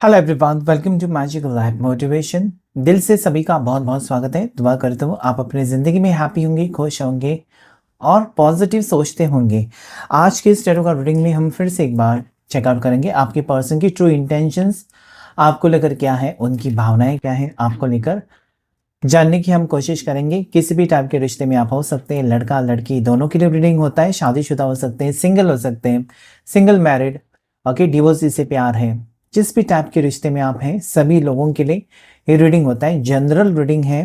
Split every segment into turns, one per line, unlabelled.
Hello everyone, welcome to magical life motivation. दिल से सभी का बहुत बहुत स्वागत है। दुआ करता हूँ आप अपनी ज़िंदगी में हैप्पी होंगे, खुश होंगे और पॉजिटिव सोचते होंगे। आज के इस टैरो कार्ड रीडिंग में हम फिर से एक बार चेकआउट करेंगे आपके पर्सन की ट्रू इंटेंशंस आपको लेकर क्या है, उनकी भावनाएं क्या है आपको लेकर जानने की हम कोशिश करेंगे। किसी भी टाइप के रिश्ते में आप हो सकते हैं, लड़का लड़की दोनों के लिए रीडिंग होता है। शादीशुदा हो सकते हैं, सिंगल हो सकते हैं, सिंगल मैरिड, ओके, डिवोर्स से प्यार है, जिस भी टाइप के रिश्ते में आप हैं सभी लोगों के लिए ये रीडिंग होता है। जनरल रीडिंग है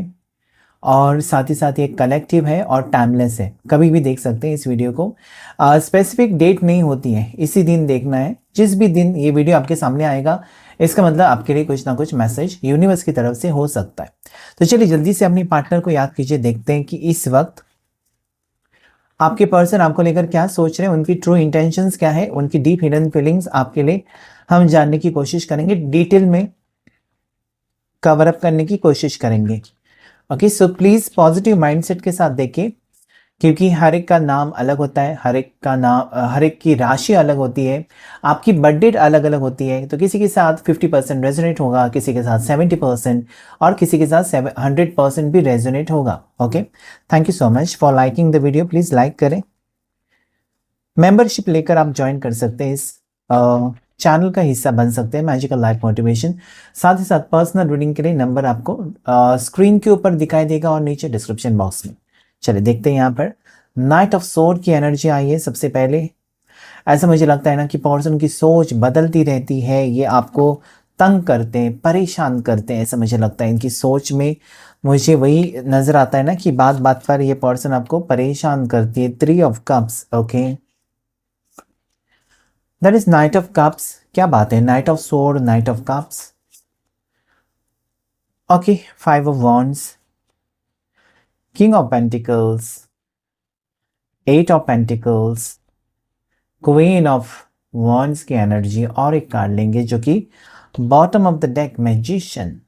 और साथ ही साथ ये कलेक्टिव है और टाइमलेस है, कभी भी देख सकते हैं इस वीडियो को। स्पेसिफिक डेट नहीं होती है, इसी दिन देखना है। जिस भी दिन ये वीडियो आपके सामने आएगा इसका मतलब आपके लिए कुछ ना कुछ मैसेज यूनिवर्स की तरफ से हो सकता है। तो चलिए जल्दी से अपनी पार्टनर को याद कीजिए, देखते हैं कि इस वक्त आपके पर्सन आपको लेकर क्या सोच रहे हैं, उनकी ट्रू इंटेंशंस क्या है, उनकी डीप हिडन फीलिंग्स आपके लिए हम जानने की कोशिश करेंगे, डिटेल में कवर अप करने की कोशिश करेंगे। Okay, so please positive mindset के साथ देखिए, क्योंकि हर एक का नाम अलग होता है, हर एक की राशि अलग होती है, आपकी बर्थ डेट अलग अलग होती है। तो किसी के साथ 50% रेजोनेट होगा, किसी के साथ 70% और किसी के साथ 100% भी रेजोनेट होगा। Okay, thank you so much for liking the video. Please like करें। मेंबरशिप लेकर आप ज्वाइन कर सकते हैं, इस चैनल का हिस्सा बन सकते हैं, मैजिकल लाइफ मोटिवेशन। साथ ही साथ पर्सनल रीडिंग के लिए नंबर आपको स्क्रीन के ऊपर दिखाई देगा और नीचे डिस्क्रिप्शन बॉक्स में। चलिए देखते हैं यहाँ पर नाइट ऑफ सोर्ड की एनर्जी आई है। सबसे पहले ऐसा मुझे लगता है ना कि पर्सन की सोच बदलती रहती है, ये आपको तंग करते हैं, परेशान करते हैं, ऐसा मुझे लगता है। इनकी सोच में मुझे वही नजर आता है ना कि बात बात पर ये पर्सन आपको परेशान करती है। 3 of cups, okay, that is night of cups. क्या बात है, night of sword, night of cups, okay, 5 of wands, king of pentacles, 8 of pentacles, queen of wands की एनर्जी और एक कार्ड लेंगे जो कि bottom of the deck, magician.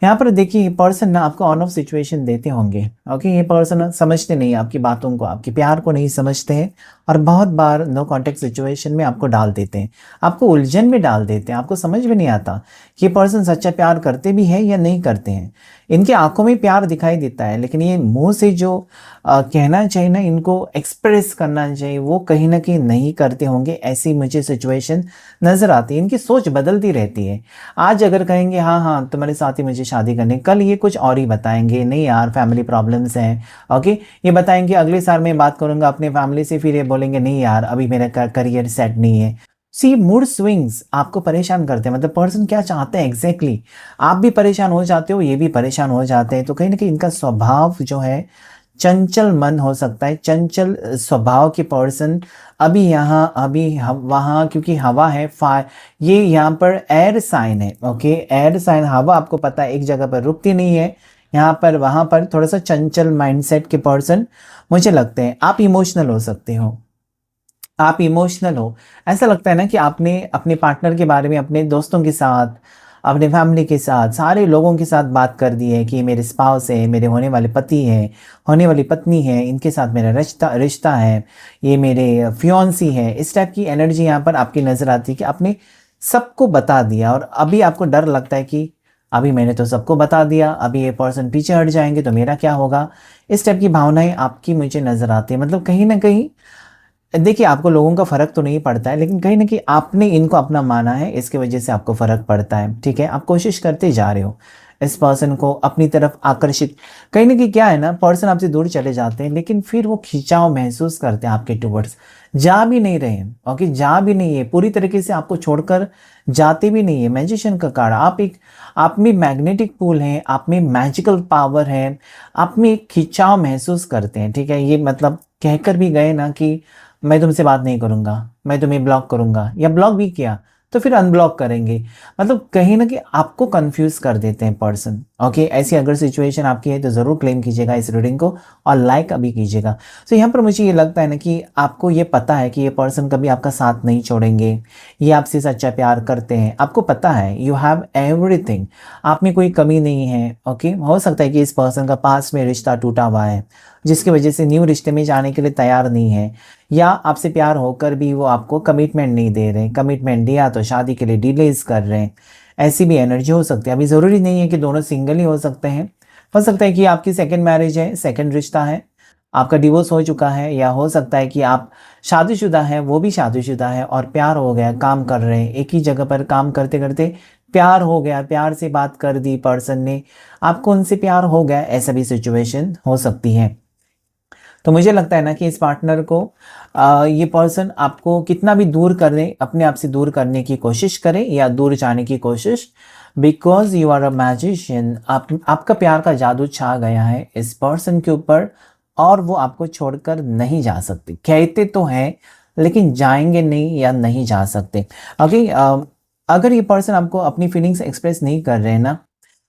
यहाँ पर देखिए पर्सन ना आपको ऑन ऑफ सिचुएशन देते होंगे। ओके, ये पर्सन समझते नहीं आपकी बातों को, आपके प्यार को नहीं समझते हैं और बहुत बार नो कॉन्टेक्ट सिचुएशन में आपको डाल देते हैं, आपको उलझन में डाल देते हैं। आपको समझ में नहीं आता कि ये पर्सन सच्चा प्यार करते भी है या नहीं करते हैं। इनकी आंखों में प्यार दिखाई देता है, लेकिन ये मुंह से जो कहना चाहिए ना, इनको एक्सप्रेस करना चाहिए, वो कहीं ना कहीं नहीं करते होंगे। ऐसी मुझे सिचुएशन नजर आती है। इनकी सोच बदलती रहती है। आज अगर कहेंगे हाँ हाँ तुम्हारे साथ ही मुझे शादी करनी, कल ये कुछ और ही बताएंगे, नहीं यार फैमिली प्रॉब्लम्स हैं। ओके, ये बताएंगे अगले साल मैं बात करूंगा अपने फैमिली से, फिर ये बोलेंगे नहीं यार अभी मेरा करियर सेट नहीं है। सी मूड स्विंग्स आपको परेशान करते हैं। मतलब पर्सन क्या चाहते हैं एग्जैक्टली, आप भी परेशान हो जाते हो, ये भी परेशान हो जाते हैं। तो कहीं ना कहीं इनका स्वभाव जो है चंचल मन हो सकता है, चंचल स्वभाव के पर्सन अभी यहाँ अभी वहाँ, क्योंकि हवा है, ये यहाँ पर एयर साइन है। ओके, एयर साइन, हवा आपको पता है एक जगह पर रुकती नहीं है, यहाँ पर वहाँ पर थोड़ा सा चंचल माइंडसेट के पर्सन मुझे लगते हैं। आप इमोशनल हो सकते हो, आप इमोशनल हो। ऐसा लगता है ना कि आपने अपने पार्टनर के बारे में अपने दोस्तों के साथ, अपने फैमिली के साथ, सारे लोगों के साथ बात कर दी है कि मेरे स्पाउस है, मेरे होने वाले पति हैं, होने वाली पत्नी है, इनके साथ मेरा रिश्ता है, ये मेरे फियोंसी है। इस टाइप की एनर्जी यहाँ पर आपकी नज़र आती है कि आपने सबको बता दिया और अभी आपको डर लगता है कि अभी मैंने तो सबको बता दिया, अभी ये पर्सन पीछे हट जाएंगे तो मेरा क्या होगा। इस टाइप की भावनाएं आपकी मुझे नज़र आती है। मतलब कहीं ना कहीं देखिए आपको लोगों का फर्क तो नहीं पड़ता है, लेकिन कहीं ना कहीं आपने इनको अपना माना है, इसकी वजह से आपको फर्क पड़ता है। ठीक है, आप कोशिश करते जा रहे हो इस पर्सन को अपनी तरफ आकर्षित। कहीं ना कहीं क्या है ना, पर्सन आपसे दूर चले जाते हैं लेकिन फिर वो खिंचाव महसूस करते हैं आपके टुवर्ड्स, जा भी नहीं रहे हैं। ओके, जा भी नहीं है, पूरी तरीके से आपको छोड़कर जाते भी नहीं है। मैजिशियन का कार्ड, आप में मैग्नेटिक पुल है, आप में मैजिकल पावर है, आप में एक खिंचाव महसूस करते हैं। ठीक है, ये मतलब कहकर भी गए ना कि मैं तुमसे बात नहीं करूंगा, मैं तुम्हें ब्लॉक करूंगा, या ब्लॉक भी किया तो फिर अनब्लॉक करेंगे। मतलब कहीं ना कहीं आपको कंफ्यूज कर देते हैं पर्सन। ओके, ऐसी अगर सिचुएशन आपकी है तो ज़रूर क्लेम कीजिएगा इस रीडिंग को और लाइक अभी कीजिएगा। तो यहाँ पर मुझे ये लगता है ना कि आपको ये पता है कि ये पर्सन कभी आपका साथ नहीं छोड़ेंगे, ये आपसे सच्चा प्यार करते हैं। आपको पता है यू हैव एवरीथिंग, आप में कोई कमी नहीं है। ओके, हो सकता है कि इस पर्सन का पास में रिश्ता टूटा हुआ है जिसकी वजह से न्यू रिश्ते में जाने के लिए तैयार नहीं है, या आपसे प्यार होकर भी वो आपको कमिटमेंट नहीं दे रहे। कमिटमेंट दिया तो शादी के लिए डिलेज कर रहे हैं। ऐसी भी एनर्जी हो सकती है। अभी ज़रूरी नहीं है कि दोनों सिंगल ही हो सकते हैं, हो सकता है कि आपकी सेकंड मैरिज है, सेकंड रिश्ता है, आपका डिवोर्स हो चुका है, या हो सकता है कि आप शादीशुदा हैं, वो भी शादीशुदा है और प्यार हो गया, काम कर रहे हैं एक ही जगह पर, काम करते करते प्यार हो गया, प्यार से बात कर दी पर्सन ने, आपको उनसे प्यार हो गया, ऐसा भी सिचुएशन हो सकती है। तो मुझे लगता है ना कि इस पार्टनर को ये पर्सन आपको कितना भी दूर करने, अपने आप से दूर करने की कोशिश करे या दूर जाने की कोशिश, because you are a magician, आपका प्यार का जादू छा गया है इस पर्सन के ऊपर और वो आपको छोड़कर नहीं जा सकते। कहते तो हैं लेकिन जाएंगे नहीं या नहीं जा सकते। ओके, अगर ये पर्सन आपको अपनी फीलिंग्स एक्सप्रेस नहीं कर रहे हैं ना,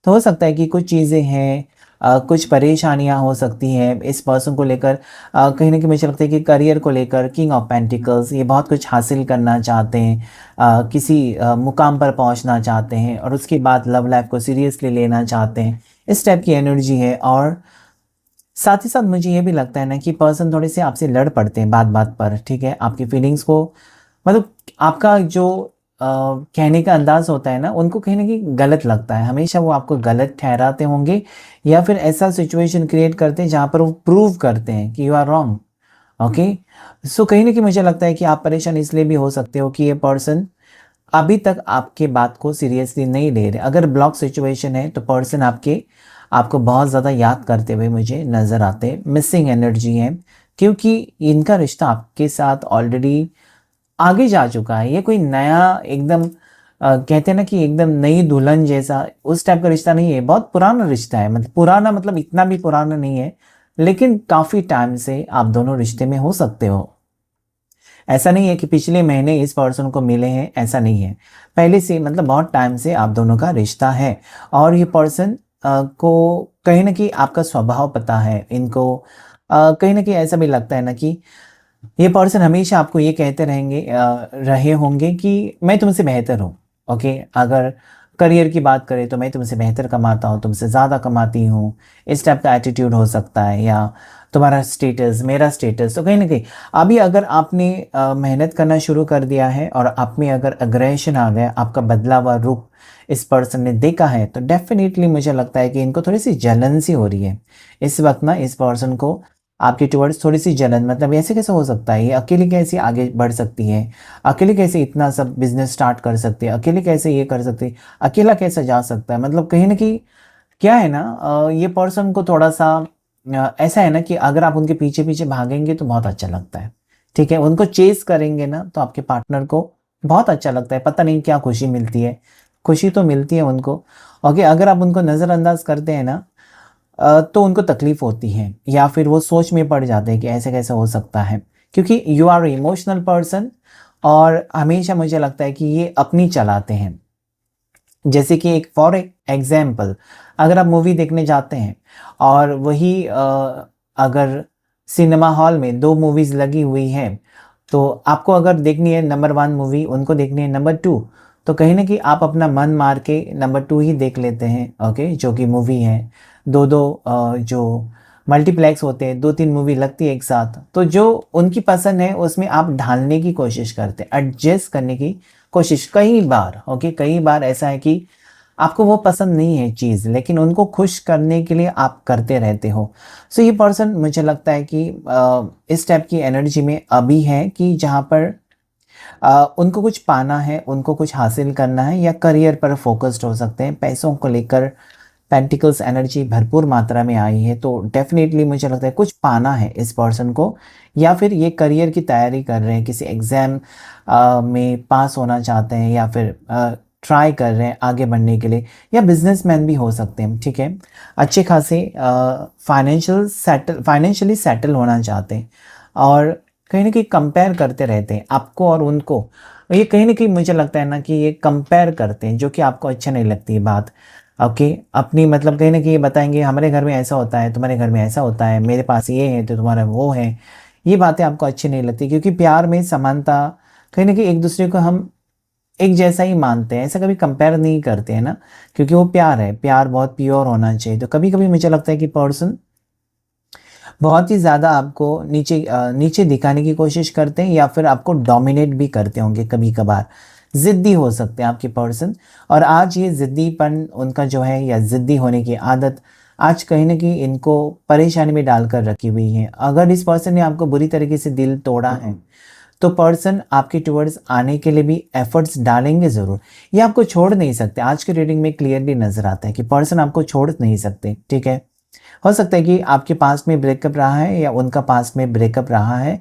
तो हो सकता है कि कुछ चीज़ें हैं, कुछ परेशानियां हो सकती हैं इस पर्सन को लेकर। कहीं ना कहीं मुझे लगता है कि करियर को लेकर किंग ऑफ पेंटिकल्स, ये बहुत कुछ हासिल करना चाहते हैं, किसी मुकाम पर पहुंचना चाहते हैं और उसके बाद लव लाइफ को सीरियसली लेना चाहते हैं, इस टाइप की एनर्जी है। और साथ ही साथ मुझे ये भी लगता है ना कि पर्सन थोड़े से आपसे लड़ पड़ते हैं बात बात पर, ठीक है, आपकी फीलिंग्स को, मतलब आपका जो कहने का अंदाज होता है ना, उनको कहीं ना कहीं गलत लगता है, हमेशा वो आपको गलत ठहराते होंगे या फिर ऐसा सिचुएशन क्रिएट करते हैं जहाँ पर वो प्रूव करते हैं कि यू आर रॉन्ग। ओके, सो कहीं ना कहीं मुझे लगता है कि आप परेशान इसलिए भी हो सकते हो कि ये पर्सन अभी तक आपके बात को सीरियसली नहीं ले रहे। अगर ब्लॉक सिचुएशन है तो पर्सन आपको बहुत ज़्यादा याद करते हुए मुझे नज़र आते, मिसिंग एनर्जी है, क्योंकि इनका रिश्ता आपके साथ ऑलरेडी आगे जा चुका है। ये कोई नया एकदम कहते हैं ना कि एकदम नई दुल्हन जैसा उस टाइप का रिश्ता नहीं है, बहुत पुराना रिश्ता है। मतलब पुराना मतलब इतना भी पुराना नहीं है, लेकिन काफ़ी टाइम से आप दोनों रिश्ते में हो सकते हो। ऐसा नहीं है कि पिछले महीने इस पर्सन को मिले हैं, ऐसा नहीं है, पहले से मतलब बहुत टाइम से आप दोनों का रिश्ता है। और ये पर्सन को कहीं ना कहीं आपका स्वभाव पता है इनको। कहीं ना कहीं ऐसा भी लगता है ना कि ये पर्सन हमेशा आपको ये कहते रहे होंगे कि मैं तुमसे बेहतर हूँ। ओके, अगर करियर की बात करें तो मैं तुमसे बेहतर कमाता हूँ, तुमसे ज़्यादा कमाती हूँ, इस टाइप का एटीट्यूड हो सकता है। या तुम्हारा स्टेटस मेरा स्टेटस, तो कहीं ना कहीं अभी अगर आपने मेहनत करना शुरू कर दिया है और आप में अगर अग्रेशन आ गया, आपका बदला हुआ रूप इस पर्सन ने देखा है, तो डेफिनेटली मुझे लगता है कि इनको थोड़ी सी जलन सी हो रही है इस वक्त ना, इस पर्सन को आपके टुवर्ड्स थोड़ी सी जलन। मतलब ऐसे कैसे हो सकता है, ये अकेले कैसे आगे बढ़ सकती है, अकेले कैसे इतना सब बिजनेस स्टार्ट कर सकते हैं, अकेले कैसे ये कर सकते हैं, अकेला कैसे जा सकता है। मतलब कहीं ना कहीं क्या है ना, ये पर्सन को थोड़ा सा ऐसा है ना कि अगर आप उनके पीछे पीछे भागेंगे तो बहुत अच्छा लगता है, ठीक है, उनको चेस करेंगे ना तो आपके पार्टनर को बहुत अच्छा लगता है, पता नहीं क्या खुशी मिलती है, खुशी तो मिलती है उनको। ओके, अगर आप उनको नज़रअंदाज करते हैं ना, तो उनको तकलीफ होती है या फिर वो सोच में पड़ जाते हैं कि ऐसे कैसे हो सकता है, क्योंकि यू आर इमोशनल पर्सन और हमेशा मुझे लगता है कि ये अपनी चलाते हैं। जैसे कि एक फॉर एग्जाम्पल, अगर आप मूवी देखने जाते हैं और वही अगर सिनेमा हॉल में दो मूवीज़ लगी हुई है, तो आपको अगर देखनी है नंबर 1 मूवी, उनको देखनी है नंबर 2, तो कहीं ना कहीं आप अपना मन मार के नंबर 2 ही देख लेते हैं। ओके, जो कि मूवी है दो दो जो मल्टीप्लेक्स होते हैं, 2-3 मूवी लगती है एक साथ, तो जो उनकी पसंद है उसमें आप ढालने की कोशिश करते हैं, एडजस्ट करने की कोशिश कई बार। ओके, कई बार ऐसा है कि आपको वो पसंद नहीं है चीज़, लेकिन उनको खुश करने के लिए आप करते रहते हो। सो ये पर्सन मुझे लगता है कि इस टाइप की एनर्जी में अभी है कि जहाँ पर उनको कुछ पाना है, उनको कुछ हासिल करना है, या करियर पर फोकस्ड हो सकते हैं, पैसों को लेकर पेंटिकल्स एनर्जी भरपूर मात्रा में आई है, तो डेफिनेटली मुझे लगता है कुछ पाना है इस पर्सन को, या फिर ये करियर की तैयारी कर रहे हैं, किसी एग्ज़ाम में पास होना चाहते हैं, या फिर ट्राई कर रहे हैं आगे बढ़ने के लिए, या बिजनेसमैन भी हो सकते हैं, ठीक है, अच्छे खासे फाइनेंशियली सेटल होना चाहते हैं और कहीं ना कहीं कंपेयर करते रहते हैं आपको और उनको। ये कहीं ना कहीं मुझे लगता है ना कि ये कंपेयर करते हैं, जो कि आपको अच्छा नहीं लगती है बात। ओके, अपनी मतलब कहीं ना कहीं ये बताएंगे हमारे घर में ऐसा होता है, तुम्हारे घर में ऐसा होता है, मेरे पास ये है तो तुम्हारा वो है, ये बातें आपको अच्छी नहीं लगती, क्योंकि प्यार में समानता, कहीं ना कहीं एक दूसरे को हम एक जैसा ही मानते हैं, ऐसा कभी कंपेयर नहीं करते हैं ना, क्योंकि वो प्यार है, प्यार बहुत प्योर होना चाहिए। तो कभी कभी मुझे लगता है कि पर्सन बहुत ही ज़्यादा आपको नीचे दिखाने की कोशिश करते हैं, या फिर आपको डोमिनेट भी करते होंगे कभी कभार, ज़िद्दी हो सकते हैं आपके पर्सन। और आज ये ज़िद्दीपन उनका जो है, या ज़िद्दी होने की आदत आज कहीं ना कहीं इनको परेशानी में डालकर रखी हुई है। अगर इस पर्सन ने आपको बुरी तरीके से दिल तोड़ा है तो पर्सन आपके टुवर्ड्स आने के लिए भी एफर्ट्स डालेंगे ज़रूर। ये आपको छोड़ नहीं सकते। आज के रीडिंग में क्लियरली नज़र आता है कि पर्सन आपको छोड़ नहीं सकते, ठीक है। हो सकता है कि आपके पास में ब्रेकअप रहा है या उनका पास में ब्रेकअप रहा है,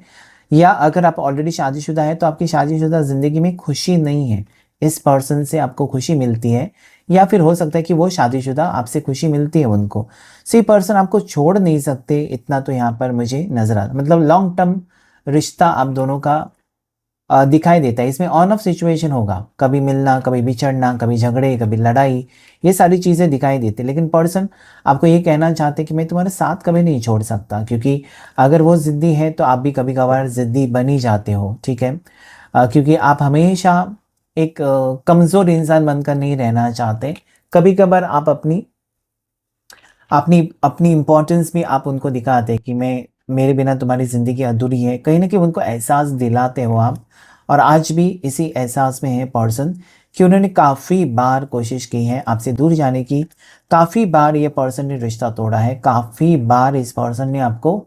या अगर आप ऑलरेडी शादीशुदा है तो आपकी शादीशुदा ज़िंदगी में खुशी नहीं है, इस पर्सन से आपको खुशी मिलती है, या फिर हो सकता है कि वो शादीशुदा आपसे खुशी मिलती है उनको। सो ये पर्सन आपको छोड़ नहीं सकते, इतना तो यहाँ पर मुझे नज़र आता, मतलब लॉन्ग टर्म रिश्ता आप दोनों का दिखाई देता है। इसमें ऑन ऑफ सिचुएशन होगा, कभी मिलना, कभी बिछड़ना, कभी झगड़े, कभी लड़ाई, ये सारी चीज़ें दिखाई देती है। लेकिन पर्सन आपको ये कहना चाहते हैं कि मैं तुम्हारा साथ कभी नहीं छोड़ सकता, क्योंकि अगर वो ज़िद्दी है तो आप भी कभी कभार ज़िद्दी बन ही जाते हो, ठीक है। क्योंकि आप हमेशा एक कमज़ोर इंसान बनकर नहीं रहना चाहते। कभी कभार आप अपनी अपनी अपनी इम्पोर्टेंस भी आप उनको दिखाते हैं कि मैं, मेरे बिना तुम्हारी ज़िंदगी अधूरी है, कहीं ना कहीं उनको एहसास दिलाते हो आप। और आज भी इसी एहसास में है पर्सन कि उन्होंने काफ़ी बार कोशिश की है आपसे दूर जाने की, काफ़ी बार ये पर्सन ने रिश्ता तोड़ा है, काफ़ी बार इस पर्सन ने आपको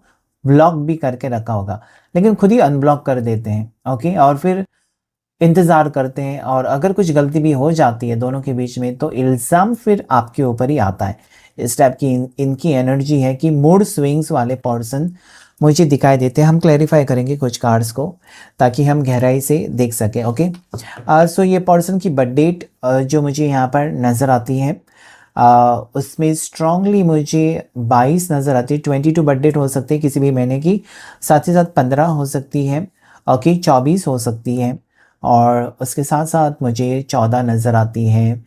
ब्लॉक भी करके रखा होगा, लेकिन खुद ही अनब्लॉक कर देते हैं, ओके। और फिर इंतज़ार करते हैं, और अगर कुछ गलती भी हो जाती है दोनों के बीच में तो इल्ज़ाम फिर आपके ऊपर ही आता है। इस टाइप की इनकी एनर्जी है कि मूड स्विंग्स वाले पर्सन मुझे दिखाई देते हैं। हम क्लैरिफाई करेंगे कुछ कार्ड्स को ताकि हम गहराई से देख सकें, ओके। सो ये पर्सन की बर्थ डेट जो मुझे यहाँ पर नज़र आती है, उसमें स्ट्रांगली मुझे 22 नज़र आती है। 22 बर्थ डेट हो सकती है किसी भी महीने की, साथ ही साथ 15 हो सकती है, ओके, 24 हो सकती है, और उसके साथ साथ मुझे 14 नज़र आती है,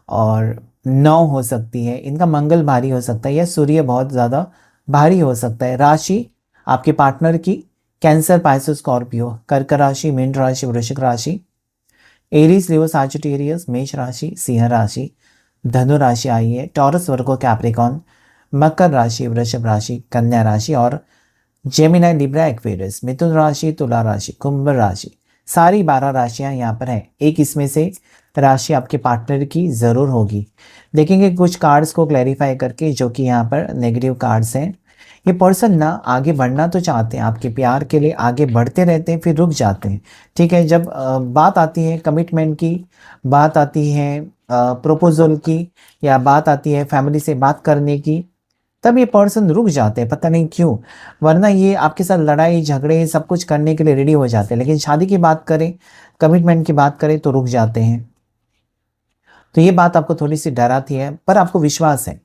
और 9 हो सकती है। इनका मंगल भारी हो सकता है या सूर्य बहुत ज़्यादा भारी हो सकता है। राशि आपके पार्टनर की कैंसर, पाइसेस, स्कॉर्पियो, कर्क राशि, मीन राशि, वृश्चिक राशि, एरीज, लियो, साजिटेरियस, मेष राशि, सिंह राशि, धनु राशि आई है, टॉरस, वर्गो, कैप्रिकॉन, मकर राशि, वृषभ राशि, कन्या राशि, और जेमिनी, लिब्रा, एक्वेरियस, मिथुन राशि, तुला राशि, कुंभ राशि। सारी 12 राशियां यहाँ पर हैं। एक इसमें से राशि आपके पार्टनर की ज़रूर होगी। देखेंगे कुछ कार्ड्स को क्लैरिफाई करके जो कि यहाँ पर नेगेटिव कार्ड्स हैं। ये पर्सन ना आगे बढ़ना तो चाहते हैं, आपके प्यार के लिए आगे बढ़ते रहते हैं, फिर रुक जाते हैं, ठीक है। जब बात आती है कमिटमेंट की, बात आती है प्रपोजल की, या बात आती है फैमिली से बात करने की, तब ये पर्सन रुक जाते हैं, पता नहीं क्यों। वरना ये आपके साथ लड़ाई झगड़े सब कुछ करने के लिए रेडी हो जाते हैं, लेकिन शादी की बात करें, कमिटमेंट की बात करें तो रुक जाते हैं। तो ये बात आपको थोड़ी सी डराती है, पर आपको विश्वास है,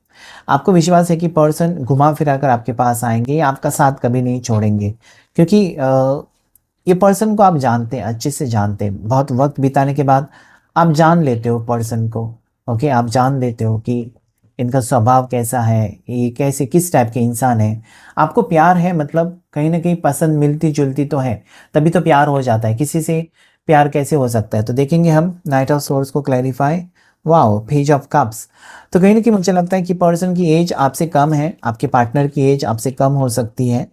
आपको विश्वास है कि पर्सन घुमा फिरा कर आपके पास आएंगे, आपका साथ कभी नहीं छोड़ेंगे, क्योंकि ये पर्सन को आप जानते हैं, अच्छे से जानते हैं। बहुत वक्त बिताने के बाद आप जान लेते हो पर्सन को, ओके। आप जान लेते हो कि इनका स्वभाव कैसा है, ये कैसे, किस टाइप के इंसान है। आपको प्यार है, मतलब कहीं ना कहीं पसंद मिलती जुलती तो है, तभी तो प्यार हो जाता है। किसी से प्यार कैसे हो सकता है। तो देखेंगे हम नाइट ऑफ सोर्स को clarify. Wow, page of cups. तो कहीं ना कहीं मुझे लगता है कि पर्सन की एज आपसे कम है, आपके पार्टनर की एज आपसे कम हो सकती है,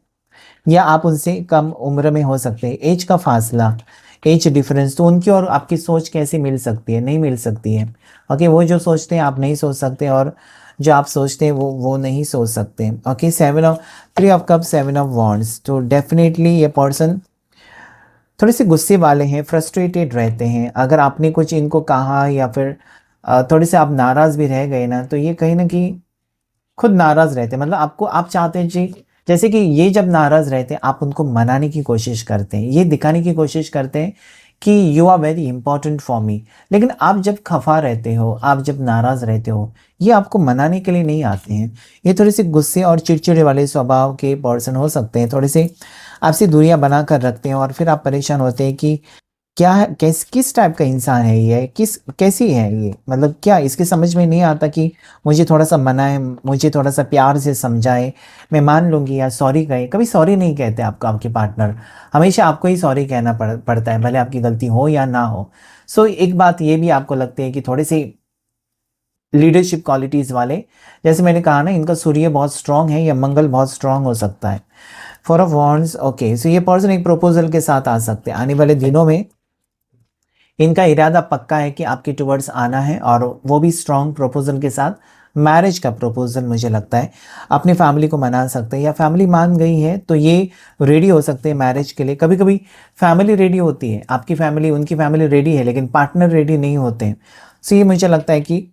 या आप उनसे कम उम्र में हो सकते हैं। एज का फासला, एज डिफरेंस, तो उनकी और आपकी सोच कैसे मिल सकती है, नहीं मिल सकती है, ओके। वो जो सोचते हैं आप नहीं सोच सकते, और जो आप सोचते हैं वो नहीं सोच सकते, okay. 3 of cup, 7 of wands. तो डेफिनेटली ये पर्सन थोड़े से गुस्से वाले हैं, फ्रस्ट्रेटेड रहते हैं। अगर आपने कुछ इनको कहा या फिर थोड़े से आप नाराज़ भी रह गए ना, तो ये कहीं ना कहीं खुद नाराज़ रहते हैं। मतलब आपको, आप चाहते हैं जी, जैसे कि ये जब नाराज़ रहते हैं आप उनको मनाने की कोशिश करते हैं, ये दिखाने की कोशिश करते हैं कि you are very important for me. लेकिन आप जब खफा रहते हो, आप जब नाराज़ रहते हो, ये आपको मनाने के लिए नहीं आते हैं। ये थोड़े से गुस्से और चिड़चिड़े वाले स्वभाव के पर्सन हो सकते हैं, थोड़े से आपसे दूरियां बना कर रखते हैं, और फिर आप परेशान होते हैं कि क्या है, किस टाइप का इंसान है ये, कैसी है ये, मतलब क्या इसके समझ में नहीं आता कि मुझे थोड़ा सा मनाए, मुझे थोड़ा सा प्यार से समझाए, मैं मान लूँगी, या सॉरी कहे। कभी सॉरी नहीं कहते आपको आपके पार्टनर, हमेशा आपको ही सॉरी कहना पड़ता है, भले आपकी गलती हो या ना हो। सो एक बात ये भी आपको लगती है कि थोड़े से लीडरशिप क्वालिटीज़ वाले, जैसे मैंने कहा ना, इनका सूर्य बहुत स्ट्रांग है या मंगल बहुत स्ट्रांग हो सकता है। 4 ऑफ वॉन्ड्स, ओके। सो ये पर्सन एक प्रपोजल के साथ आ सकते हैं आने वाले दिनों में। इनका इरादा पक्का है कि आपके टुवर्ड्स आना है, और वो भी स्ट्रॉन्ग प्रपोजल के साथ। मैरिज का प्रपोजल मुझे लगता है अपनी फैमिली को मना सकते हैं, या फैमिली मान गई है तो ये रेडी हो सकते हैं मैरिज के लिए। कभी कभी फैमिली रेडी होती है, आपकी फैमिली उनकी फैमिली रेडी है, लेकिन पार्टनर रेडी नहीं होते हैं। सो ये मुझे लगता है कि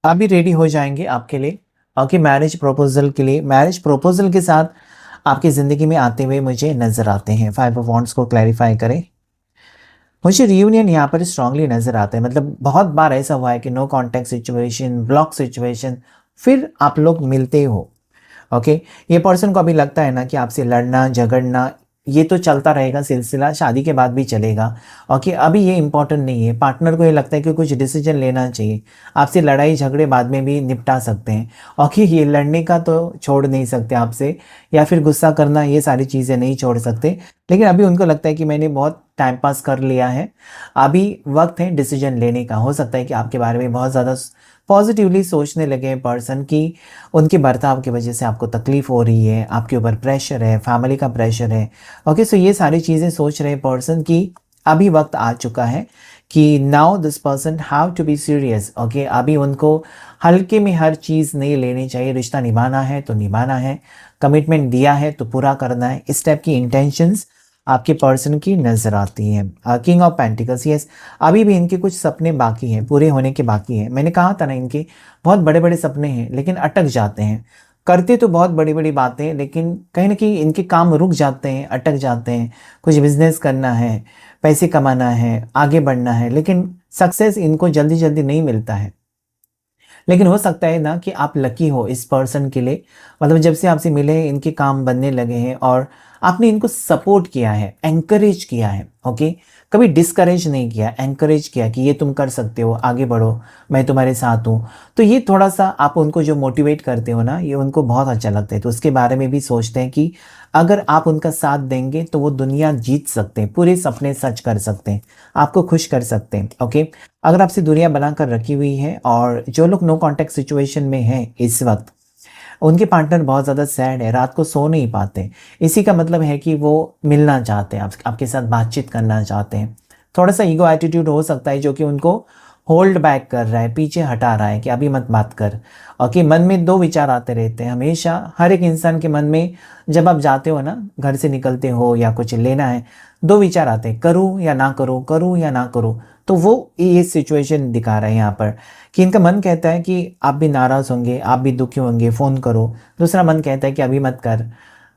अभी रेडी हो जाएंगे आपके लिए, और कि मैरिज प्रपोजल के लिए, मैरिज प्रपोजल के साथ आपकी ज़िंदगी में आते हुए मुझे नज़र आते हैं। 5 ऑफ वॉन्ड्स को क्लैरिफाई करें। मुझे रियूनियन यहाँ पर स्ट्रांगली नज़र आता है, मतलब बहुत बार ऐसा हुआ है कि no contact situation, block situation, फिर आप लोग मिलते हो। ओके, ये पर्सन को अभी लगता है ना कि आपसे लड़ना झगड़ना ये तो चलता रहेगा, सिलसिला शादी के बाद भी चलेगा। ओके, अभी ये इंपॉर्टेंट नहीं है। पार्टनर को ये लगता है कि कुछ डिसीजन लेना चाहिए, आपसे लड़ाई झगड़े बाद में भी निपटा सकते हैं। ओके, ये लड़ने का तो छोड़ नहीं सकते आपसे, या फिर गुस्सा करना, ये सारी चीज़ें नहीं छोड़ सकते। लेकिन अभी उनको लगता है कि मैंने बहुत टाइम पास कर लिया है, अभी वक्त है डिसीजन लेने का। हो सकता है कि आपके बारे में बहुत ज़्यादा पॉजिटिवली सोचने लगे हैं पर्सन की, उनके बर्ताव की वजह से आपको तकलीफ़ हो रही है, आपके ऊपर प्रेशर है, फैमिली का प्रेशर है। ओके, सो ये सारी चीज़ें सोच रहे पर्सन की अभी वक्त आ चुका है कि now this person have to be serious. Okay, अभी उनको हल्के में हर चीज़ नहीं लेनी चाहिए। रिश्ता निभाना है तो निभाना है, कमिटमेंट दिया है तो पूरा करना है, इस टाइप की इंटेंशंस आपके पर्सन की नज़र आती हैं। किंग ऑफ पेंटिकल्स, यस, अभी भी इनके कुछ सपने बाकी हैं, पूरे होने के बाकी हैं। मैंने कहा था ना, इनके बहुत बड़े बड़े सपने हैं, लेकिन अटक जाते हैं। करते तो बहुत बड़ी बड़ी बातें, लेकिन कहीं ना कहीं इनके काम रुक जाते हैं, अटक जाते हैं। कुछ बिजनेस करना है, पैसे कमाना है, आगे बढ़ना है, लेकिन सक्सेस इनको जल्दी जल्दी नहीं मिलता है। लेकिन हो सकता है ना कि आप लकी हो इस पर्सन के लिए, मतलब जब से आपसे मिले इनके काम बनने लगे हैं, और आपने इनको सपोर्ट किया है, एंकरेज किया है। ओके, कभी डिस्करेज नहीं किया, एंकरेज किया कि ये तुम कर सकते हो, आगे बढ़ो, मैं तुम्हारे साथ हूँ। तो ये थोड़ा सा आप उनको जो मोटिवेट करते हो ना, ये उनको बहुत अच्छा लगता है। तो उसके बारे में भी सोचते हैं कि अगर आप उनका साथ देंगे तो वो दुनिया जीत सकते हैं, पूरे सपने सच कर सकते हैं, आपको खुश कर सकते हैं। ओके, अगर आपसे दूरियां बनाकर रखी हुई है, और जो लोग नो कॉन्टैक्ट सिचुएशन में हैं इस वक्त, उनके पार्टनर बहुत ज़्यादा सैड है, रात को सो नहीं पाते, इसी का मतलब है कि वो मिलना चाहते हैं, आपके साथ बातचीत करना चाहते हैं। थोड़ा सा ईगो एटीट्यूड हो सकता है जो कि उनको होल्ड बैक कर रहा है, पीछे हटा रहा है कि अभी मत बात कर। और कि मन में दो विचार आते रहते हैं हमेशा, हर एक इंसान के मन में। जब आप जाते हो ना, घर से निकलते हो या कुछ लेना है, दो विचार आते हैं, करूँ या ना करूँ, करूँ या ना करूँ। तो वो ये सिचुएशन दिखा रहे हैं यहाँ पर, कि इनका मन कहता है कि आप भी नाराज़ होंगे, आप भी दुखी होंगे, फ़ोन करो। दूसरा मन कहता है कि अभी मत कर,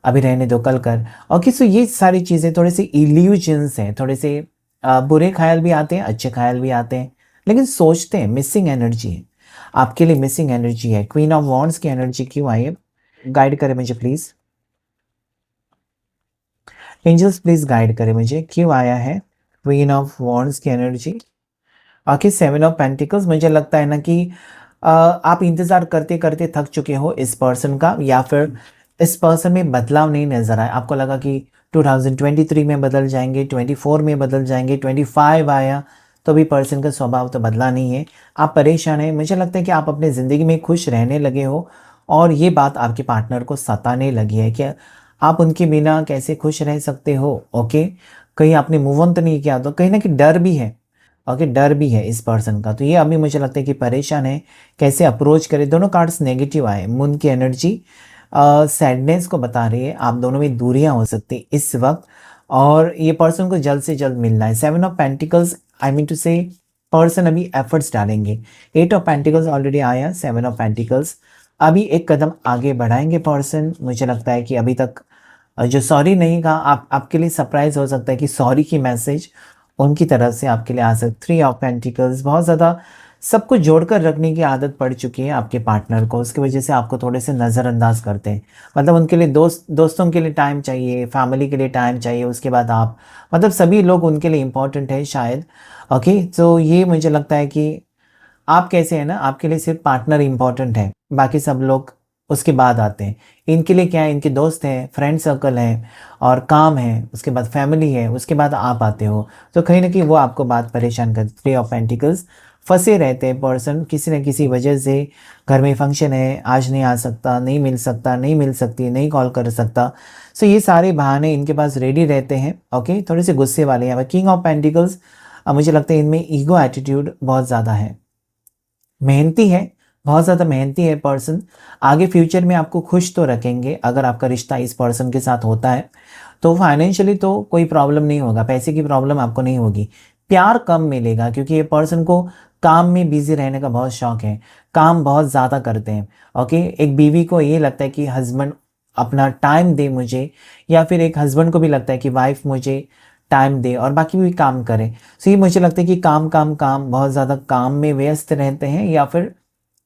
अभी रहने दो, कल कर। और किसी ये सारी चीज़ें थोड़े से इल्यूजन्स हैं, थोड़े से बुरे ख्याल भी आते हैं, अच्छे ख्याल भी आते हैं, लेकिन सोचते हैं। मिसिंग एनर्जी है आपके लिए, मिसिंग एनर्जी है। क्वीन ऑफ वॉन्ड्स की एनर्जी क्यों आई है, गाइड करें मुझे प्लीज़। एंजल्स प्लीज़ गाइड करें मुझे, क्यों आया है क्वीन ऑफ वॉन्ड्स की एनर्जी। आखिर 7 ऑफ पेंटिकल्स, मुझे लगता है ना कि आप इंतज़ार करते करते थक चुके हो इस पर्सन का, या फिर इस पर्सन में बदलाव नहीं नज़र आया। आपको लगा कि 2023 में बदल जाएंगे, 24 में बदल जाएंगे, 25 आया तो भी पर्सन का स्वभाव तो बदला नहीं है। आप परेशान हैं, मुझे लगता है कि आप अपनी ज़िंदगी में खुश रहने लगे हो, और ये बात आपके पार्टनर को सताने लगी है कि आप उनके बिना कैसे खुश रह सकते हो। ओके, कहीं आपने मूव ऑन तो नहीं किया, तो कहीं ना कहीं डर भी है। ओके, डर भी है इस पर्सन का। तो ये अभी मुझे लगता है कि परेशान है, कैसे अप्रोच करे। दोनों कार्ड्स नेगेटिव आए, मून की एनर्जी सैडनेस को बता रही है, आप दोनों में दूरियां हो सकती इस वक्त, और ये पर्सन को जल्द से जल्द मिलना है। 7 of pentacles, I mean two से पर्सन अभी एफर्ट्स डालेंगे। 8 ऑफ पेंटिकल्स ऑलरेडी आया, 7 ऑफ पेंटिकल्स अभी एक कदम आगे बढ़ाएंगे पर्सन। मुझे लगता है कि अभी तक जो सॉरी नहीं कहा, आपके लिए सरप्राइज हो सकता है कि सॉरी की मैसेज उनकी तरफ से आपके लिए आ सकती। 3 ऑफ पेंटिकल्स, बहुत ज़्यादा सब कुछ जोड़कर रखने की आदत पड़ चुकी है आपके पार्टनर को, उसकी वजह से आपको थोड़े से नज़रअंदाज करते हैं। मतलब उनके लिए दोस्तों के लिए टाइम चाहिए, फैमिली के लिए टाइम चाहिए, उसके बाद आप, मतलब सभी लोग उनके लिए इम्पोर्टेंट है शायद। ओके, तो ये मुझे लगता है कि आप कैसे हैं ना, आपके लिए सिर्फ पार्टनर इंपॉर्टेंट है, बाकी सब लोग उसके बाद आते हैं। इनके लिए क्या है, इनके दोस्त हैं, फ्रेंड सर्कल है, और काम है, उसके बाद फैमिली है, उसके बाद आप आते हो। तो कहीं ना कहीं वो आपको बात परेशान करती। 3 ऑफ पेंटिकल्स, फंसे रहते हैं पर्सन किसी न किसी वजह से। घर में फंक्शन है, आज नहीं आ सकता, नहीं मिल सकता, नहीं मिल सकती, नहीं कॉल कर सकता। सो ये सारे बहाने इनके पास रेडी रहते हैं। ओके, थोड़े से गुस्से वाले हैं। किंग ऑफ पेंटिकल्स, अब मुझे लगता है इनमें ईगो एटीट्यूड बहुत ज़्यादा है, मेहनती है, बहुत ज़्यादा मेहनती है पर्सन। आगे फ्यूचर में आपको खुश तो रखेंगे अगर आपका रिश्ता इस पर्सन के साथ होता है तो। फाइनेंशियली तो कोई प्रॉब्लम नहीं होगा, पैसे की प्रॉब्लम आपको नहीं होगी। प्यार कम मिलेगा क्योंकि ये पर्सन को काम में बिजी रहने का बहुत शौक है, काम बहुत ज़्यादा करते हैं। ओके, एक बीवी को ये लगता है कि हस्बैंड अपना टाइम दे मुझे, या फिर एक हस्बैंड को भी लगता है कि वाइफ मुझे टाइम दे और बाकी भी काम करे। सो ये मुझे लगता है कि काम काम काम, बहुत ज़्यादा काम में व्यस्त रहते हैं, या फिर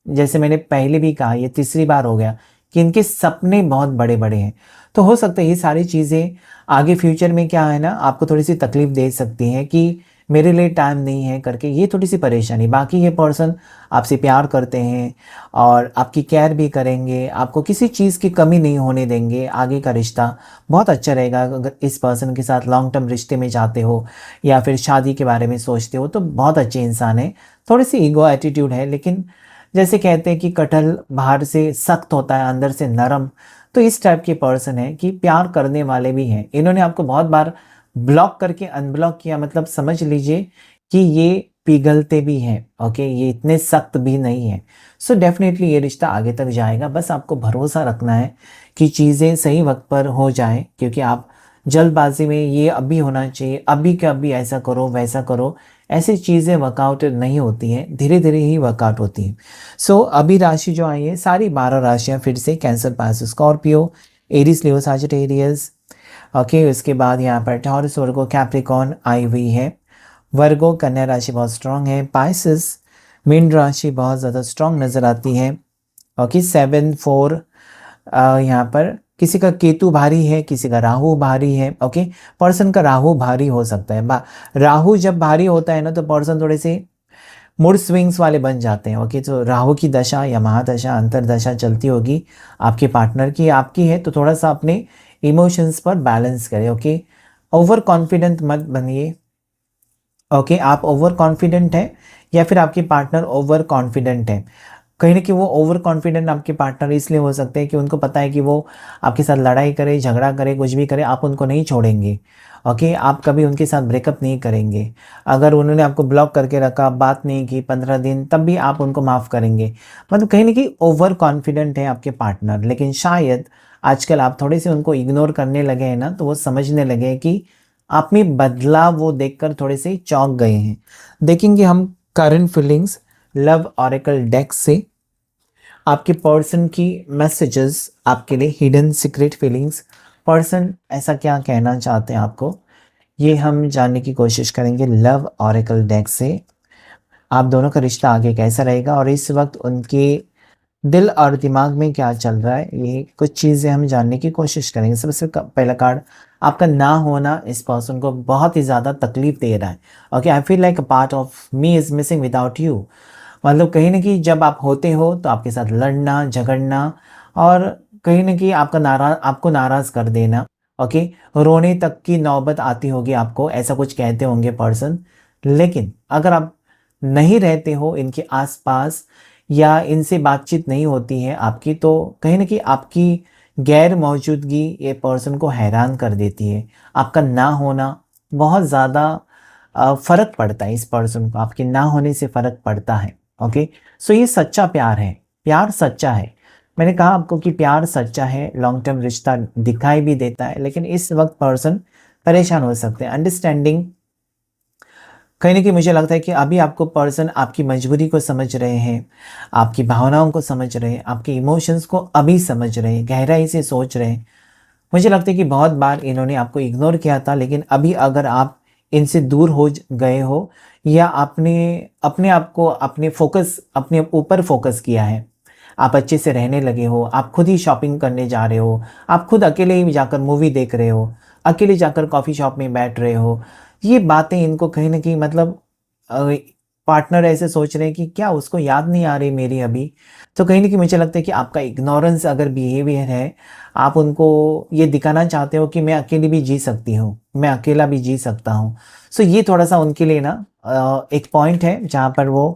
जैसे मैंने पहले भी कहा, ये तीसरी बार हो गया कि इनके सपने बहुत बड़े बड़े हैं। तो हो सकता है ये सारी चीज़ें आगे फ्यूचर में क्या है ना, आपको थोड़ी सी तकलीफ दे सकती हैं कि मेरे लिए टाइम नहीं है करके, ये थोड़ी सी परेशानी। बाकी ये पर्सन आपसे प्यार करते हैं और आपकी केयर भी करेंगे, आपको किसी चीज़ की कमी नहीं होने देंगे। आगे का रिश्ता बहुत अच्छा रहेगा। अगर इस पर्सन के साथ लॉन्ग टर्म रिश्ते में जाते हो या फिर शादी के बारे में सोचते हो तो बहुत अच्छे इंसान है। थोड़ी सी ईगो एटीट्यूड है, लेकिन जैसे कहते हैं कि कटहल बाहर से सख्त होता है अंदर से नरम, तो इस टाइप के पर्सन है कि प्यार करने वाले भी हैं। इन्होंने आपको बहुत बार ब्लॉक करके अनब्लॉक किया, मतलब समझ लीजिए कि ये पिघलते भी हैं। ओके, ये इतने सख्त भी नहीं है। सो डेफिनेटली ये रिश्ता आगे तक जाएगा। बस आपको भरोसा रखना है कि चीज़ें सही वक्त पर हो जाएं, क्योंकि आप जल्दबाजी में ये अभी होना चाहिए, अभी का अभी ऐसा करो वैसा करो, ऐसी चीज़ें वर्कआउट नहीं होती हैं, धीरे धीरे ही वर्कआउट होती हैं। सो अभी राशि जो आई है सारी 12 राशियाँ फिर से कैंसर, पास, स्कॉर्पियो, एरीज, लियो, सजिटेरियस। ओके, उसके बाद यहाँ पर टॉरस, वर्गो, कैप्रिकॉर्न आई हुई है। वर्गो, कन्या राशि बहुत स्ट्रांग है। पाइसेस, मीन राशि बहुत ज़्यादा स्ट्रांग नज़र आती है। ओके, 7, 4 यहाँ पर किसी का केतु भारी है, किसी का राहु भारी है। ओके, पर्सन का राहु भारी हो सकता है। राहु जब भारी होता है ना तो पर्सन थोड़े से मूड स्विंग्स वाले बन जाते हैं। ओके, तो राहु की दशा या महादशा, अंतरदशा चलती होगी आपके पार्टनर की, आपकी है, तो थोड़ा सा अपने इमोशंस पर बैलेंस करें। ओके, ओवर कॉन्फिडेंट मत बनिए। ओके, आप ओवर कॉन्फिडेंट है या फिर आपके पार्टनर ओवर कॉन्फिडेंट है। कहीं ना कहीं वो ओवर कॉन्फिडेंट आपके पार्टनर इसलिए हो सकते हैं कि उनको पता है कि वो आपके साथ लड़ाई करे, झगड़ा करे, कुछ भी करे, आप उनको नहीं छोड़ेंगे। ओके, आप कभी उनके साथ ब्रेकअप नहीं करेंगे। अगर उन्होंने आपको ब्लॉक करके रखा, बात नहीं की 15 दिन, तब भी आप उनको माफ़ करेंगे। मतलब कहीं ना कहीं ओवर कॉन्फिडेंट है आपके पार्टनर। लेकिन शायद आजकल आप थोड़े से उनको इग्नोर करने लगे हैं ना, तो वो समझने लगे हैं कि आप में बदलाव वो देखकर थोड़े से चौंक गए हैं। देखेंगे हम current feelings love oracle deck से, आपके पर्सन की मैसेजेस आपके लिए, हिडन सीक्रेट फीलिंग्स, पर्सन ऐसा क्या कहना चाहते हैं आपको, ये हम जानने की कोशिश करेंगे लव ऑरेकल डेक से। आप दोनों का रिश्ता आगे कैसा रहेगा और इस वक्त उनके दिल और दिमाग में क्या चल रहा है, ये कुछ चीज़ें हम जानने की कोशिश करेंगे। सबसे पहला कार्ड, आपका ना होना इस पर्सन को बहुत ही ज़्यादा तकलीफ दे रहा है। Okay, I feel like a part of me is missing without you. मतलब कहीं ना कहीं जब आप होते हो तो आपके साथ लड़ना, झगड़ना और कहीं ना कहीं आपको नाराज़ कर देना। ओके, रोने तक की नौबत आती होगी आपको, ऐसा कुछ कहते होंगे पर्सन। लेकिन अगर आप नहीं रहते हो इनके आसपास या इनसे बातचीत नहीं होती है आपकी, तो कहीं ना कहीं आपकी गैर मौजूदगी ये पर्सन को हैरान कर देती है। आपका ना होना बहुत ज़्यादा फ़र्क पड़ता है इस पर्सन को, आपके ना होने से फ़र्क पड़ता है। ओके, सो ये सच्चा प्यार है, प्यार सच्चा है। मैंने कहा आपको कि प्यार सच्चा है, लॉन्ग टर्म रिश्ता दिखाई भी देता है, लेकिन इस वक्त पर्सन परेशान हो सकते हैं। अंडरस्टैंडिंग, कहीं ना कहीं मुझे लगता है कि अभी आपको पर्सन आपकी मजबूरी को समझ रहे हैं, आपकी भावनाओं को समझ रहे हैं, आपके इमोशंस को अभी समझ रहे हैं, गहराई से सोच रहे हैं। मुझे लगता है कि बहुत बार इन्होंने आपको इग्नोर किया था, लेकिन अभी अगर आप इनसे दूर हो गए हो या आपने अपने आप को अपने ऊपर फोकस किया है, आप अच्छे से रहने लगे हो, आप खुद ही शॉपिंग करने जा रहे हो, आप खुद अकेले ही जाकर मूवी देख रहे हो, अकेले जाकर कॉफ़ी शॉप में बैठ रहे हो, ये बातें इनको कहीं ना कहीं मतलब पार्टनर ऐसे सोच रहे हैं कि क्या उसको याद नहीं आ रही मेरी अभी। तो कहीं ना कहीं मुझे लगता है कि आपका इग्नोरेंस अगर बिहेवियर है, आप उनको ये दिखाना चाहते हो कि मैं अकेली भी जी सकती हूँ, मैं अकेला भी जी सकता हूँ। सो ये थोड़ा सा उनके लिए ना एक पॉइंट है जहाँ पर वो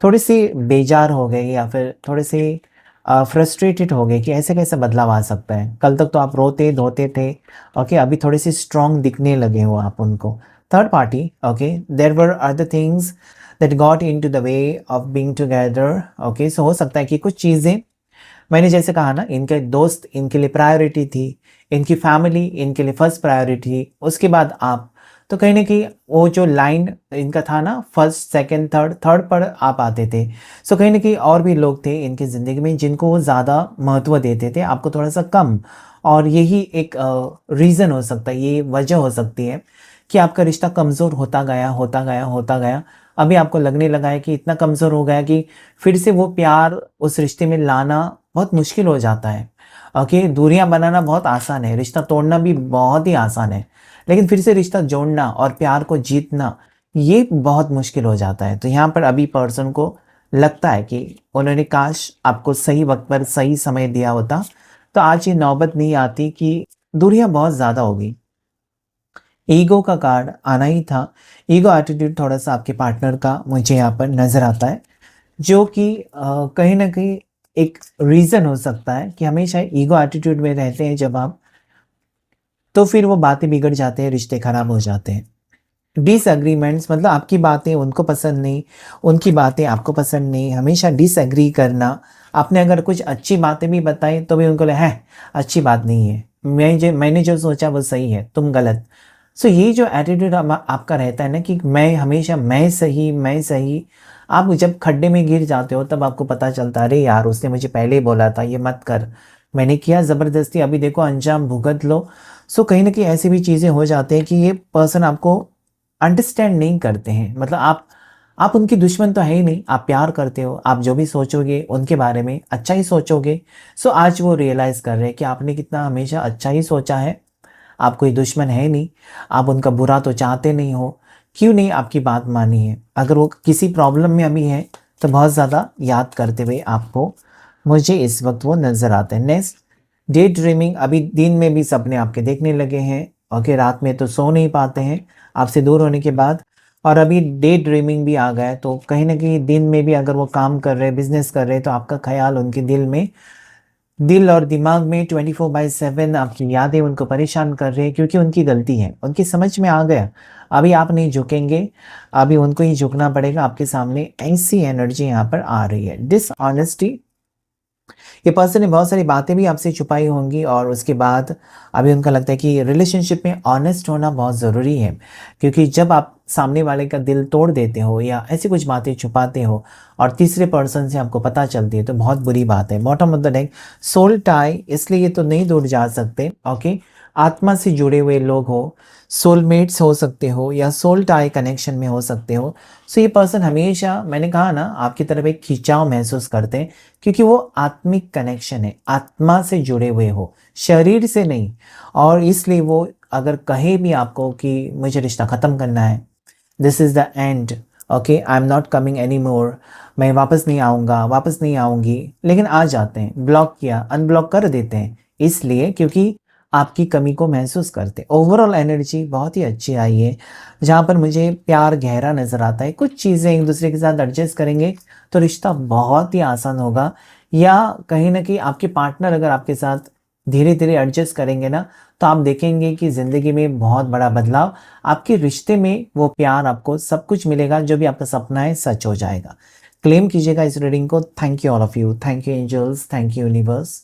थोड़ी सी बेजार हो गए या फिर थोड़े से फ्रस्ट्रेटेड हो गए कि ऐसे कैसे बदलाव आ सकता है। कल तक तो आप रोते धोते थे, ओके, अभी थोड़े से स्ट्रांग दिखने लगे हो आप उनको। third party, okay, there were other things that got into the way of being together, okay. So हो सकता है कि कुछ चीज़ें, मैंने जैसे कहा ना, इनके दोस्त इनके लिए प्रायोरिटी थी, इनकी फैमिली इनके लिए फर्स्ट प्रायोरिटी, उसके बाद आप, तो कहीं ना कहीं वो जो लाइन इनका था ना, फर्स्ट सेकंड थर्ड, थर्ड पर आप आते थे। सो कहीं ना कहीं और भी लोग थे इनकी ज़िंदगी में जिनको वो ज़्यादा महत्व देते थे, आपको थोड़ा सा कम। और यही एक रीज़न हो सकता है, ये वजह हो सकती है कि आपका रिश्ता कमज़ोर होता गया होता गया होता गया। अभी आपको लगने लगा है कि इतना कमज़ोर हो गया कि फिर से वो प्यार उस रिश्ते में लाना बहुत मुश्किल हो जाता है। ओके, दूरियां बनाना बहुत आसान है, रिश्ता तोड़ना भी बहुत ही आसान है, लेकिन फिर से रिश्ता जोड़ना और प्यार को जीतना ये बहुत मुश्किल हो जाता है। तो यहाँ पर अभी पर्सन को लगता है कि उन्होंने काश आपको सही वक्त पर सही समय दिया होता, तो आज ये नौबत नहीं आती कि दूरियां बहुत ज़्यादा होगी। ईगो का कार्ड आना ही था। ईगो एटीट्यूड थोड़ा सा आपके पार्टनर का मुझे यहाँ पर नज़र आता है, जो कि कहीं ना कहीं एक रीज़न हो सकता है कि हमेशा ईगो एटीट्यूड में रहते हैं जब आप, तो फिर वो बातें बिगड़ जाते हैं, रिश्ते खराब हो जाते हैं। डिसएग्रीमेंट्स मतलब आपकी बातें उनको पसंद नहीं, उनकी बातें आपको पसंद नहीं, हमेशा डिसएग्री करना। आपने अगर कुछ अच्छी बातें भी बताई तो भी उनको लगे है अच्छी बात नहीं है, मैंने जो सोचा वो सही है, तुम गलत। सो ये जो एटीट्यूड आपका रहता है ना कि मैं हमेशा मैं सही मैं सही, आप जब खड्डे में गिर जाते हो तब आपको पता चलता है अरे यार उसने मुझे पहले ही बोला था ये मत कर, मैंने किया ज़बरदस्ती, अभी देखो अंजाम भुगत लो। सो कहीं ना कहीं ऐसी भी चीज़ें हो जाती हैं कि ये पर्सन आपको अंडरस्टैंड नहीं करते हैं। मतलब आप उनकी दुश्मन तो है ही नहीं, आप प्यार करते हो, आप जो भी सोचोगे उनके बारे में अच्छा ही सोचोगे। सो आज वो रियलाइज़ कर रहे हैं कि आपने कितना हमेशा अच्छा ही सोचा है, आप कोई दुश्मन है नहीं, आप उनका बुरा तो चाहते नहीं हो, क्यों नहीं आपकी बात मानी है। अगर वो किसी प्रॉब्लम में अभी है तो बहुत ज़्यादा याद करते हुए आपको मुझे इस वक्त वो नज़र आते हैं। नेक्स्ट, डे ड्रीमिंग, अभी दिन में भी सपने आपके देखने लगे हैं, ओके, रात में तो सो नहीं पाते हैं आपसे दूर होने के बाद, और अभी डे ड्रीमिंग भी आ गया है। तो कहीं ना कहीं दिन में भी अगर वो काम कर रहे हैं, बिजनेस कर रहे हैं, तो आपका ख्याल उनके दिल और दिमाग में 24/7 आपकी यादें उनको परेशान कर रही है, क्योंकि उनकी गलती है, उनकी समझ में आ गया। अभी आप नहीं झुकेंगे, अभी उनको ही झुकना पड़ेगा आपके सामने, ऐसी एनर्जी यहाँ पर आ रही है। डिसऑनेस्टी, ये पर्सन ने बहुत सारी बातें भी आपसे छुपाई होंगी और उसके बाद अभी उनका लगता है कि रिलेशनशिप में ऑनेस्ट होना बहुत ज़रूरी है, क्योंकि जब आप सामने वाले का दिल तोड़ देते हो या ऐसी कुछ बातें छुपाते हो और तीसरे पर्सन से आपको पता चलती है तो बहुत बुरी बात है। Bottom of the deck, soul tie, इसलिए ये तो नहीं दूर जा सकते, ओके। आत्मा से जुड़े हुए लोग हो, सोलमेट्स हो सकते हो या सोल टाई कनेक्शन में हो सकते हो। सो ये पर्सन हमेशा, मैंने कहा ना, आपकी तरफ एक खिंचाव महसूस करते हैं, क्योंकि वो आत्मिक कनेक्शन है, आत्मा से जुड़े हुए हो, शरीर से नहीं। और इसलिए वो अगर कहे भी आपको कि मुझे रिश्ता ख़त्म करना है, this is the end, okay, I am not coming any more, मैं वापस नहीं आऊँगा, वापस नहीं आऊँगी, लेकिन आ जाते हैं, ब्लॉक किया, अनब्लॉक कर देते हैं, इसलिए क्योंकि आपकी कमी को महसूस करते। ओवरऑल एनर्जी बहुत ही अच्छी आई है, जहाँ पर मुझे प्यार गहरा नज़र आता है। कुछ चीज़ें एक दूसरे के साथ एडजस्ट करेंगे तो रिश्ता बहुत ही आसान होगा, या कहीं ना कहीं आपके पार्टनर अगर आपके साथ धीरे धीरे एडजस्ट करेंगे ना, तो आप देखेंगे कि ज़िंदगी में बहुत बड़ा बदलाव, आपके रिश्ते में वो प्यार, आपको सब कुछ मिलेगा, जो भी आपका सपना है सच हो जाएगा। क्लेम कीजिएगा इस रीडिंग को। Thank you all of you, thank you angels, thank you universe.